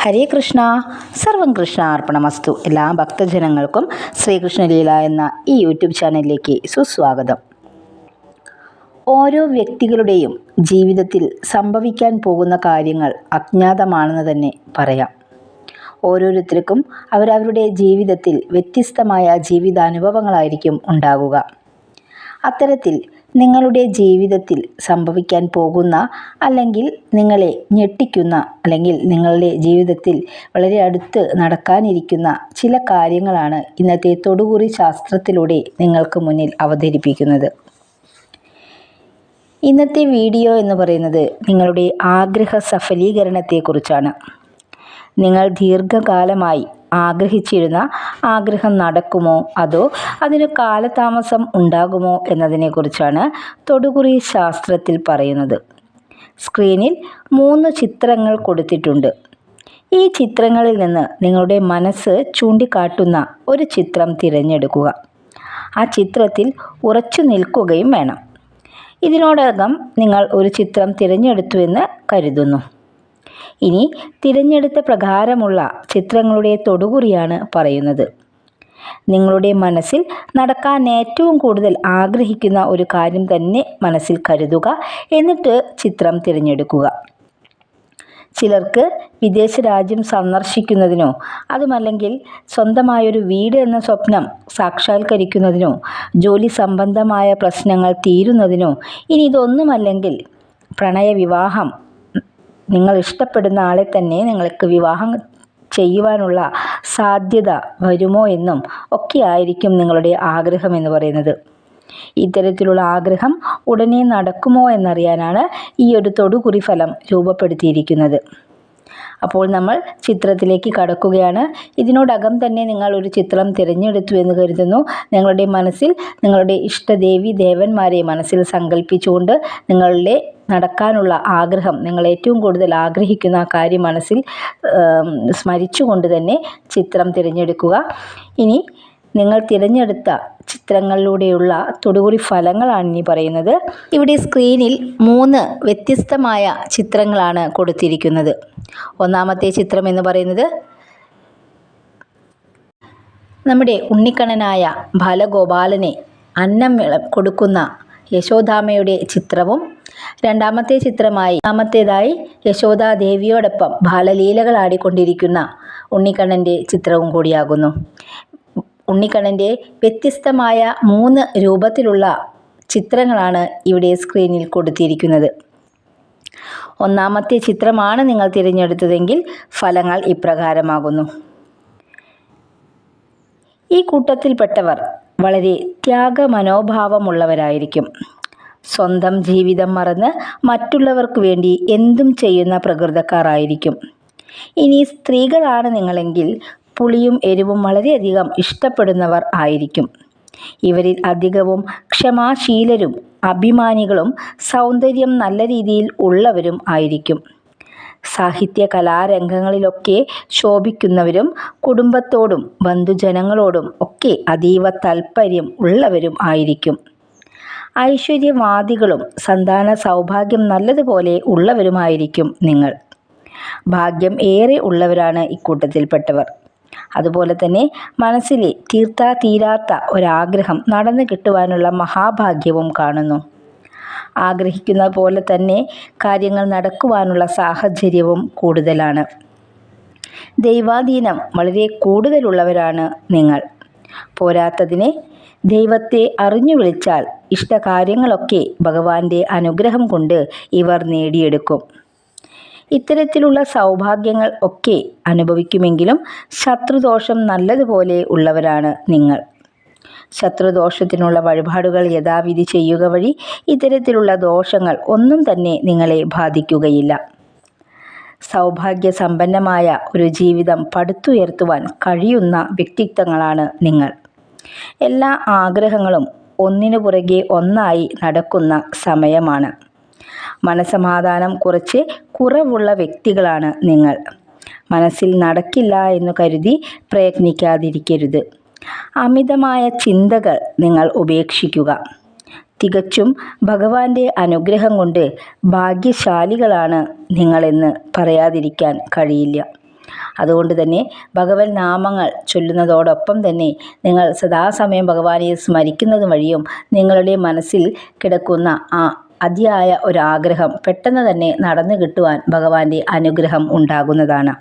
ഹരേ കൃഷ്ണ, സർവം കൃഷ്ണ അർപ്പണമസ്തു. എല്ലാ ഭക്തജനങ്ങൾക്കും ശ്രീകൃഷ്ണലീല എന്ന ഈ യൂട്യൂബ് ചാനലിലേക്ക് സുസ്വാഗതം. ഓരോ വ്യക്തികളുടെയും ജീവിതത്തിൽ സംഭവിക്കാൻ പോകുന്ന കാര്യങ്ങൾ അജ്ഞാതമാണെന്ന് തന്നെ പറയാം. ഓരോരുത്തർക്കും അവരവരുടെ ജീവിതത്തിൽ വ്യത്യസ്തമായ ജീവിതാനുഭവങ്ങളായിരിക്കും ഉണ്ടാകുക. അത്തരത്തിൽ നിങ്ങളുടെ ജീവിതത്തിൽ സംഭവിക്കാൻ പോകുന്ന അല്ലെങ്കിൽ നിങ്ങളെ ഞെട്ടിക്കുന്ന അല്ലെങ്കിൽ നിങ്ങളുടെ ജീവിതത്തിൽ വളരെ അടുത്ത് നടക്കാനിരിക്കുന്ന ചില കാര്യങ്ങളാണ് ഇന്നത്തെ തൊടുകുറി ശാസ്ത്രത്തിലൂടെ നിങ്ങൾക്ക് മുന്നിൽ അവതരിപ്പിക്കുന്നത്. ഇന്നത്തെ വീഡിയോ എന്ന് പറയുന്നത് നിങ്ങളുടെ ആഗ്രഹ സഫലീകരണത്തെക്കുറിച്ചാണ്. നിങ്ങൾ ദീർഘകാലമായി ആഗ്രഹിച്ചിരുന്ന ആഗ്രഹം നടക്കുമോ അതോ അതിന് കാലതാമസം ഉണ്ടാകുമോ എന്നതിനെക്കുറിച്ചാണ് തൊടുകുറി ശാസ്ത്രത്തിൽ പറയുന്നത്. സ്ക്രീനിൽ 3 ചിത്രങ്ങൾ കൊടുത്തിട്ടുണ്ട്. ഈ ചിത്രങ്ങളിൽ നിന്ന് നിങ്ങളുടെ മനസ്സ് ചൂണ്ടിക്കാട്ടുന്ന ഒരു ചിത്രം തിരഞ്ഞെടുക്കുക. ആ ചിത്രത്തിൽ ഉറച്ചു നിൽക്കുകയും വേണം. ഇതിനോടകം നിങ്ങൾ ഒരു ചിത്രം തിരഞ്ഞെടുത്തുവെന്ന് കരുതുന്നു. ഇനി തിരഞ്ഞെടുത്ത പ്രകാരമുള്ള ചിത്രങ്ങളുടെ തൊടുകുറിയാണ് പറയുന്നത്. നിങ്ങളുടെ മനസ്സിൽ നടക്കാൻ ഏറ്റവും കൂടുതൽ ആഗ്രഹിക്കുന്ന ഒരു കാര്യം തന്നെ മനസ്സിൽ കരുതുക. എന്നിട്ട് ചിത്രം തിരഞ്ഞെടുക്കുക. ചിലർക്ക് വിദേശ രാജ്യം സന്ദർശിക്കുന്നതിനോ അതുമല്ലെങ്കിൽ സ്വന്തമായൊരു വീട് എന്ന സ്വപ്നം സാക്ഷാത്കരിക്കുന്നതിനോ ജോലി സംബന്ധമായ പ്രശ്നങ്ങൾ തീരുന്നതിനോ ഇനി ഇതൊന്നുമല്ലെങ്കിൽ പ്രണയവിവാഹം, നിങ്ങൾ ഇഷ്ടപ്പെടുന്ന ആളെ തന്നെ നിങ്ങൾക്ക് വിവാഹം ചെയ്യുവാനുള്ള സാധ്യത വരുമോ എന്നും ഒക്കെ ആയിരിക്കും നിങ്ങളുടെ ആഗ്രഹം എന്ന് പറയുന്നത്. ഇത്തരത്തിലുള്ള ആഗ്രഹം ഉടനെ നടക്കുമോ എന്നറിയാനാണ് ഈ ഒരു തൊടുകുറി ഫലം രൂപപ്പെടുത്തിയിരിക്കുന്നത്. അപ്പോൾ നമ്മൾ ചിത്രത്തിലേക്ക് കടക്കുകയാണ്. ഇതിനോടകം തന്നെ നിങ്ങൾ ഒരു ചിത്രം തിരഞ്ഞെടുത്തു എന്ന് കരുതുന്നു. നിങ്ങളുടെ മനസ്സിൽ നിങ്ങളുടെ ഇഷ്ടദേവി ദേവന്മാരെ മനസ്സിൽ സങ്കല്പിച്ചുകൊണ്ട് നിങ്ങളുടെ നടക്കാനുള്ള ആഗ്രഹം, നിങ്ങൾ ഏറ്റവും കൂടുതൽ ആഗ്രഹിക്കുന്ന ആ കാര്യം മനസ്സിൽ സ്മരിച്ചുകൊണ്ട് തന്നെ ചിത്രം തിരഞ്ഞെടുക്കുക. ഇനി നിങ്ങൾ തിരഞ്ഞെടുത്ത ചിത്രങ്ങളിലൂടെയുള്ള തൊടുകുറി ഫലങ്ങളാണ് ഇനി പറയുന്നത്. ഇവിടെ സ്ക്രീനിൽ 3 വ്യത്യസ്തമായ ചിത്രങ്ങളാണ് കൊടുത്തിരിക്കുന്നത്. ഒന്നാമത്തെ ചിത്രം എന്ന് പറയുന്നത് നമ്മുടെ ഉണ്ണിക്കണ്ണനായ ബാലഗോപാലനെ അന്നം കൊടുക്കുന്ന യശോദാമ്മയുടെ ചിത്രവും, രണ്ടാമത്തെ ചിത്രമായി യശോദാദേവിയോടൊപ്പം ബാലലീലകൾ ആടിക്കൊണ്ടിരിക്കുന്ന ഉണ്ണിക്കണ്ണൻ്റെ ചിത്രവും കൂടിയാകുന്നു. ഉണ്ണിക്കണ്ണൻ്റെ വ്യത്യസ്തമായ 3 രൂപത്തിലുള്ള ചിത്രങ്ങളാണ് ഇവിടെ സ്ക്രീനിൽ കൊടുത്തിരിക്കുന്നത്. ഒന്നാമത്തെ ചിത്രമാണ് നിങ്ങൾ തിരഞ്ഞെടുത്തതെങ്കിൽ ഫലങ്ങൾ ഇപ്രകാരമാകുന്നു. ഈ കൂട്ടത്തിൽപ്പെട്ടവർ വളരെ ത്യാഗമനോഭാവമുള്ളവരായിരിക്കും. സ്വന്തം ജീവിതം മറന്ന് മറ്റുള്ളവർക്ക് വേണ്ടി എന്തും ചെയ്യുന്ന പ്രകൃതക്കാരായിരിക്കും. ഇനി സ്ത്രീകളാണ് നിങ്ങളെങ്കിൽ പുളിയും എരിവും വളരെയധികം ഇഷ്ടപ്പെടുന്നവർ ആയിരിക്കും. ഇവരിൽ അധികവും ക്ഷമാശീലരും അഭിമാനികളും സൗന്ദര്യം നല്ല രീതിയിൽ ഉള്ളവരും ആയിരിക്കും. സാഹിത്യ കലാരംഗങ്ങളിലൊക്കെ ശോഭിക്കുന്നവരും കുടുംബത്തോടും ബന്ധുജനങ്ങളോടും ഒക്കെ അതീവ താൽപ്പര്യം ഉള്ളവരും ആയിരിക്കും. ഐശ്വര്യവാദികളും സന്താന സൗഭാഗ്യം നല്ലതുപോലെ ഉള്ളവരുമായിരിക്കും നിങ്ങൾ. ഭാഗ്യം ഏറെ ഉള്ളവരാണ് ഇക്കൂട്ടത്തിൽപ്പെട്ടവർ. അതുപോലെ തന്നെ മനസ്സിലെ തീരാത്ത ഒരാഗ്രഹം നടന്നു കിട്ടുവാനുള്ള മഹാഭാഗ്യവും കാണുന്നു. ആഗ്രഹിക്കുന്ന പോലെ തന്നെ കാര്യങ്ങൾ നടക്കുവാനുള്ള സാഹചര്യവും കൂടുതലാണ്. ദൈവാധീനം വളരെ കൂടുതലുള്ളവരാണ് നിങ്ങൾ. പോരാത്തതിന് ദൈവത്തെ അറിഞ്ഞു വിളിച്ചാൽ ഇഷ്ടകാര്യങ്ങളൊക്കെ ഭഗവാന്റെ അനുഗ്രഹം കൊണ്ട് ഇവർ നേടിയെടുക്കും. ഇത്തരത്തിലുള്ള സൗഭാഗ്യങ്ങൾ ഒക്കെ അനുഭവിക്കുമെങ്കിലും ശത്രുദോഷം നല്ലതുപോലെ ഉള്ളവരാണ് നിങ്ങൾ. ശത്രുദോഷത്തിനുള്ള വഴിപാടുകൾ യഥാവിധി ചെയ്യുക വഴി ഇത്തരത്തിലുള്ള ദോഷങ്ങൾ ഒന്നും തന്നെ നിങ്ങളെ ബാധിക്കുകയില്ല. സൗഭാഗ്യ സമ്പന്നമായ ഒരു ജീവിതം പടുത്തുയർത്തുവാൻ കഴിയുന്ന വ്യക്തിത്വങ്ങളാണ് നിങ്ങൾ. എല്ലാ ആഗ്രഹങ്ങളും ഒന്നിനു പുറകെ ഒന്നായി നടക്കുന്ന സമയമാണ്. മനസമാധാനം കുറച്ച് കുറവുള്ള വ്യക്തികളാണ് നിങ്ങൾ. മനസ്സിൽ നടക്കില്ല എന്ന് കരുതി പ്രയത്നിക്കാതിരിക്കരുത്. അമിതമായ ചിന്തകൾ നിങ്ങൾ ഉപേക്ഷിക്കുക. തികച്ചും ഭഗവാന്റെ അനുഗ്രഹം കൊണ്ട് ഭാഗ്യശാലികളാണ് നിങ്ങളെന്ന് പറയാതിരിക്കാൻ കഴിയില്ല. അതുകൊണ്ട് തന്നെ ഭഗവൻ നാമങ്ങൾ ചൊല്ലുന്നതോടൊപ്പം തന്നെ നിങ്ങൾ സദാസമയം ഭഗവാനെ സ്മരിക്കുന്നത് വഴിയും നിങ്ങളുടെ മനസ്സിൽ കിടക്കുന്ന ആ അതിയായ ഒരാഗ്രഹം പെട്ടെന്ന് തന്നെ നടന്നു കിട്ടുവാൻ ഭഗവാന്റെ അനുഗ്രഹം ഉണ്ടാകുന്നതാണ്.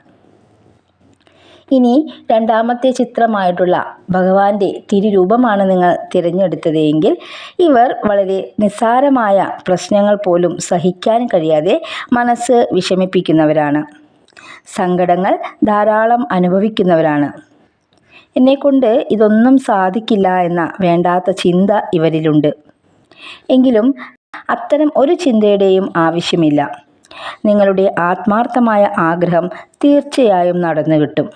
ഇനി രണ്ടാമത്തെ ചിത്രമായിട്ടുള്ള ഭഗവാന്റെ തിരുരൂപമാണ് നിങ്ങൾ തിരഞ്ഞെടുത്തത് എങ്കിൽ ഇവർ വളരെ നിസ്സാരമായ പ്രശ്നങ്ങൾ പോലും സഹിക്കാൻ കഴിയാതെ മനസ്സ് വിഷമിപ്പിക്കുന്നവരാണ്. സങ്കടങ്ങൾ ധാരാളം അനുഭവിക്കുന്നവരാണ്. എന്നെക്കൊണ്ട് ഇതൊന്നും സാധിക്കില്ല എന്ന വേണ്ടാത്ത ചിന്ത ഇവരിലുണ്ട്. എങ്കിലും അത്തരം ഒരു ചിന്തയുടെയും ആവശ്യമില്ല. നിങ്ങളുടെ ആത്മാർത്ഥമായ ആഗ്രഹം തീർച്ചയായും നടന്നു കിട്ടും.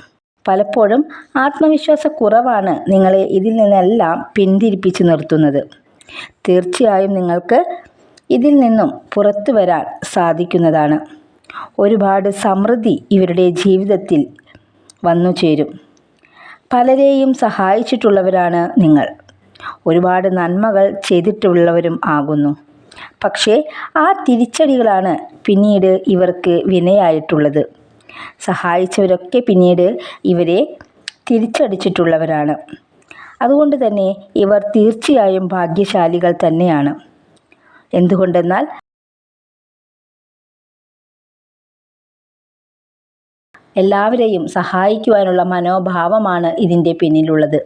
പലപ്പോഴും ആത്മവിശ്വാസക്കുറവാണ് നിങ്ങളെ ഇതിൽ നിന്നെല്ലാം പിന്തിരിപ്പിച്ച് നിർത്തുന്നത്. തീർച്ചയായും നിങ്ങൾക്ക് ഇതിൽ നിന്നും പുറത്തു വരാൻ സാധിക്കുന്നതാണ്. ഒരുപാട് സമൃദ്ധി ഇവരുടെ ജീവിതത്തിൽ വന്നു ചേരും. പലരെയും സഹായിച്ചിട്ടുള്ളവരാണ് നിങ്ങൾ. ഒരുപാട് നന്മകൾ ചെയ്തിട്ടുള്ളവരും ആകുന്നു. പക്ഷേ ആ തിരിച്ചടികളാണ് പിന്നീട് ഇവർക്ക് വിനയായിട്ടുള്ളത്. സഹായിച്ചവരൊക്കെ പിന്നീട് ഇവരെ തിരിച്ചടിച്ചിട്ടുള്ളവരാണ്. അതുകൊണ്ട് തന്നെ ഇവർ തീർച്ചയായും ഭാഗ്യശാലികൾ തന്നെയാണ്. എന്തുകൊണ്ടെന്നാൽ എല്ലാവരെയും സഹായിക്കുവാനുള്ള മനോഭാവമാണ് ഇതിൻ്റെ പിന്നിലുള്ളത്.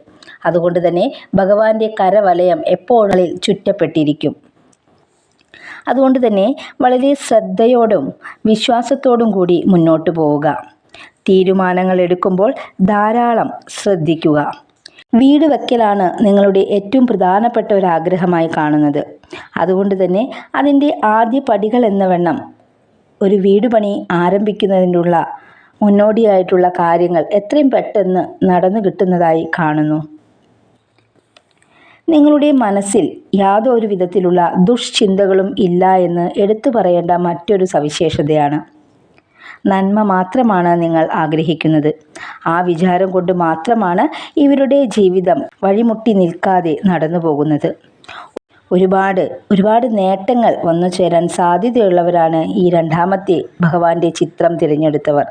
അതുകൊണ്ട് തന്നെ ഭഗവാന്റെ കരവലയം എപ്പോഴും ചുറ്റപ്പെട്ടിരിക്കും. അതുകൊണ്ട് തന്നെ വളരെ ശ്രദ്ധയോടും വിശ്വാസത്തോടും കൂടി മുന്നോട്ട് പോവുക. തീരുമാനങ്ങൾ എടുക്കുമ്പോൾ ധാരാളം ശ്രദ്ധിക്കുക. വീട് വയ്ക്കലാണ് നിങ്ങളുടെ ഏറ്റവും പ്രധാനപ്പെട്ട ഒരു ആഗ്രഹമായി കാണുന്നത്. അതുകൊണ്ട് തന്നെ അതിൻ്റെ ആദ്യ പടികൾ എന്ന വണ്ണം ഒരു വീട് പണി ആരംഭിക്കുന്നതിനുള്ള മുന്നോടിയായിട്ടുള്ള കാര്യങ്ങൾ എത്രയും പെട്ടെന്ന് നടന്നു കിട്ടുന്നതായി കാണുന്നു. നിങ്ങളുടെ മനസ്സിൽ യാതൊരു വിധത്തിലുള്ള ദുഷ്ചിന്തകളും ഇല്ല എന്ന് എടുത്തു പറയേണ്ട മറ്റൊരു സവിശേഷതയാണ്. നന്മ മാത്രമാണ് നിങ്ങൾ ആഗ്രഹിക്കുന്നത്. ആ വിചാരം കൊണ്ട് മാത്രമാണ് ഇവരുടെ ജീവിതം വഴിമുട്ടി നിൽക്കാതെ നടന്നു പോകുന്നത്. ഒരുപാട് നേട്ടങ്ങൾ വന്നു ചേരാൻ സാധ്യതയുള്ളവരാണ് ഈ രണ്ടാമത്തെ ഭഗവാന്റെ ചിത്രം തിരഞ്ഞെടുത്തവർ.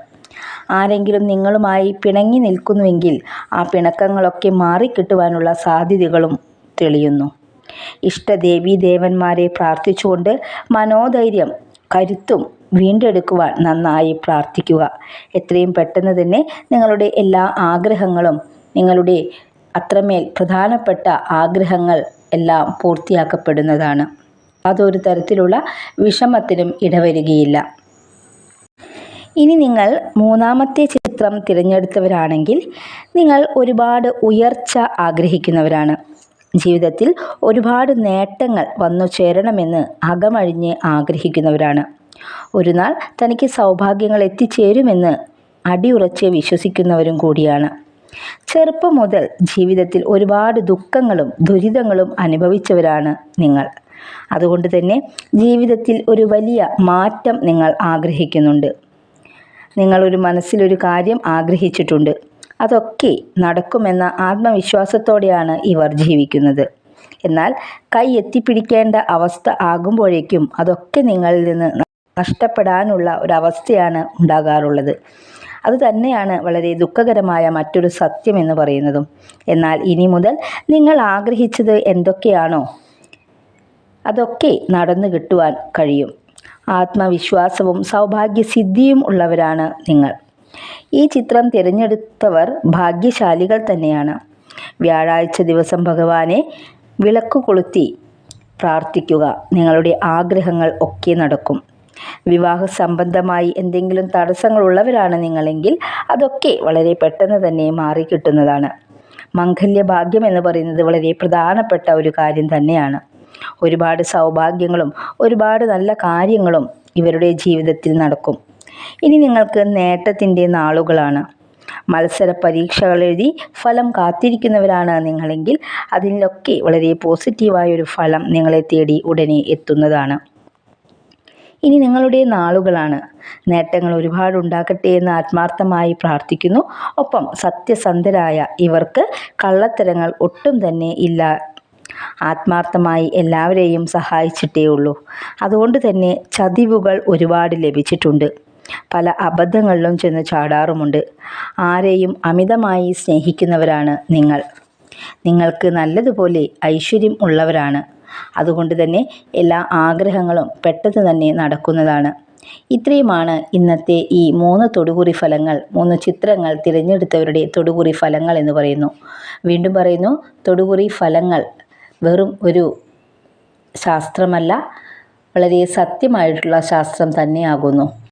ആരെങ്കിലും നിങ്ങളുമായി പിണങ്ങി നിൽക്കുന്നുവെങ്കിൽ ആ പിണക്കങ്ങളൊക്കെ മാറിക്കിട്ടുവാനുള്ള സാധ്യതകളും തെളിയുന്നു. ഇഷ്ടദേവീ ദേവന്മാരെ പ്രാർത്ഥിച്ചുകൊണ്ട് മനോധൈര്യം കരുത്തും വീണ്ടെടുക്കുവാൻ നന്നായി പ്രാർത്ഥിക്കുക. എത്രയും പെട്ടെന്ന് തന്നെ നിങ്ങളുടെ എല്ലാ ആഗ്രഹങ്ങളും, നിങ്ങളുടെ അത്രമേൽ പ്രധാനപ്പെട്ട ആഗ്രഹങ്ങൾ എല്ലാം പൂർത്തിയാക്കപ്പെടുന്നതാണ്. യാതൊരു തരത്തിലുള്ള വിഷമത്തിനും ഇടവരികയില്ല. ഇനി നിങ്ങൾ മൂന്നാമത്തെ ചിത്രം തിരഞ്ഞെടുത്തവരാണെങ്കിൽ നിങ്ങൾ ഒരുപാട് ഉയർച്ച ആഗ്രഹിക്കുന്നവരാണ്. ജീവിതത്തിൽ ഒരുപാട് നേട്ടങ്ങൾ വന്നു ചേരണമെന്ന് അകമഴിഞ്ഞ് ആഗ്രഹിക്കുന്നവരാണ്. ഒരു നാൾ തനിക്ക് സൗഭാഗ്യങ്ങൾ എത്തിച്ചേരുമെന്ന് അടിയുറച്ച് വിശ്വസിക്കുന്നവരും കൂടിയാണ്. ചെറുപ്പം മുതൽ ജീവിതത്തിൽ ഒരുപാട് ദുഃഖങ്ങളും ദുരിതങ്ങളും അനുഭവിച്ചവരാണ് നിങ്ങൾ. അതുകൊണ്ട് തന്നെ ജീവിതത്തിൽ ഒരു വലിയ മാറ്റം നിങ്ങൾ ആഗ്രഹിക്കുന്നുണ്ട്. നിങ്ങളൊരു മനസ്സിലൊരു കാര്യം ആഗ്രഹിച്ചിട്ടുണ്ട്. അതൊക്കെ നടക്കുമെന്ന ആത്മവിശ്വാസത്തോടെയാണ് ഇവർ ജീവിക്കുന്നത്. എന്നാൽ കൈ എത്തിപ്പിടിക്കേണ്ട അവസ്ഥ ആകുമ്പോഴേക്കും അതൊക്കെ നിങ്ങളിൽ നിന്ന് നഷ്ടപ്പെടാനുള്ള ഒരവസ്ഥയാണ് ഉണ്ടാകാറുള്ളത്. അതുതന്നെയാണ് വളരെ ദുഃഖകരമായ മറ്റൊരു സത്യം എന്ന് പറയുന്നതും. എന്നാൽ ഇനി മുതൽ നിങ്ങൾ ആഗ്രഹിച്ചത് എന്തൊക്കെയാണോ അതൊക്കെ നടന്നു കിട്ടുവാൻ കഴിയും. ആത്മവിശ്വാസവും സൗഭാഗ്യസിദ്ധിയും ഉള്ളവരാണ് നിങ്ങൾ. ഈ ചിത്രം തിരഞ്ഞെടുത്തവർ ഭാഗ്യശാലികൾ തന്നെയാണ്. വ്യാഴാഴ്ച ദിവസം ഭഗവാനെ വിളക്ക് കൊളുത്തി പ്രാർത്ഥിക്കുക. നിങ്ങളുടെ ആഗ്രഹങ്ങൾ ഒക്കെ നടക്കും. വിവാഹ സംബന്ധമായി എന്തെങ്കിലും തടസ്സങ്ങളുള്ളവരാണ് നിങ്ങളെങ്കിൽ അതൊക്കെ വളരെ പെട്ടെന്ന് തന്നെ മാറിക്കിട്ടുന്നതാണ്. മംഗല്യഭാഗ്യം എന്ന് പറയുന്നത് വളരെ പ്രധാനപ്പെട്ട ഒരു കാര്യം തന്നെയാണ്. ഒരുപാട് സൗഭാഗ്യങ്ങളും ഒരുപാട് നല്ല കാര്യങ്ങളും ഇവരുടെ ജീവിതത്തിൽ നടക്കും. ഇനി നിങ്ങൾക്ക് നേട്ടത്തിൻ്റെ നാളുകളാണ്. മത്സര പരീക്ഷകൾ എഴുതി ഫലം കാത്തിരിക്കുന്നവരാണ് നിങ്ങളെങ്കിൽ അതിലൊക്കെ വളരെ പോസിറ്റീവായൊരു ഫലം നിങ്ങളെ തേടി ഉടനെ എത്തുന്നതാണ്. ഇനി നിങ്ങളുടെ നാളുകളാണ്. നേട്ടങ്ങൾ ഒരുപാട് ഉണ്ടാകട്ടെ എന്ന് ആത്മാർത്ഥമായി പ്രാർത്ഥിക്കുന്നു. ഒപ്പം സത്യസന്ധരായ ഇവർക്ക് കള്ളത്തരങ്ങൾ ഒട്ടും തന്നെ ഇല്ല. ആത്മാർത്ഥമായി എല്ലാവരെയും സഹായിച്ചിട്ടേ ഉള്ളൂ. അതുകൊണ്ട് തന്നെ ചതിവുകൾ ഒരുപാട് ലഭിച്ചിട്ടുണ്ട്. പല അബദ്ധങ്ങളിലും ചെന്ന് ചാടാറുമുണ്ട്. ആരെയും അമിതമായി സ്നേഹിക്കുന്നവരാണ് നിങ്ങൾ. നിങ്ങൾക്ക് നല്ലതുപോലെ ഐശ്വര്യം ഉള്ളവരാണ്. അതുകൊണ്ട് തന്നെ എല്ലാ ആഗ്രഹങ്ങളും പെട്ടെന്ന് തന്നെ നടക്കുന്നതാണ്. ഇത്രയുമാണ് ഇന്നത്തെ ഈ 3 തൊടുകുറി ഫലങ്ങൾ, 3 ചിത്രങ്ങൾ തിരഞ്ഞെടുത്തവരുടെ തൊടുകുറി ഫലങ്ങൾ എന്ന് പറയുന്നു. വീണ്ടും പറയുന്നു, തൊടുകുറി ഫലങ്ങൾ വെറും ഒരു ശാസ്ത്രമല്ല, വളരെ സത്യമായിട്ടുള്ള ശാസ്ത്രം തന്നെയാകുന്നു.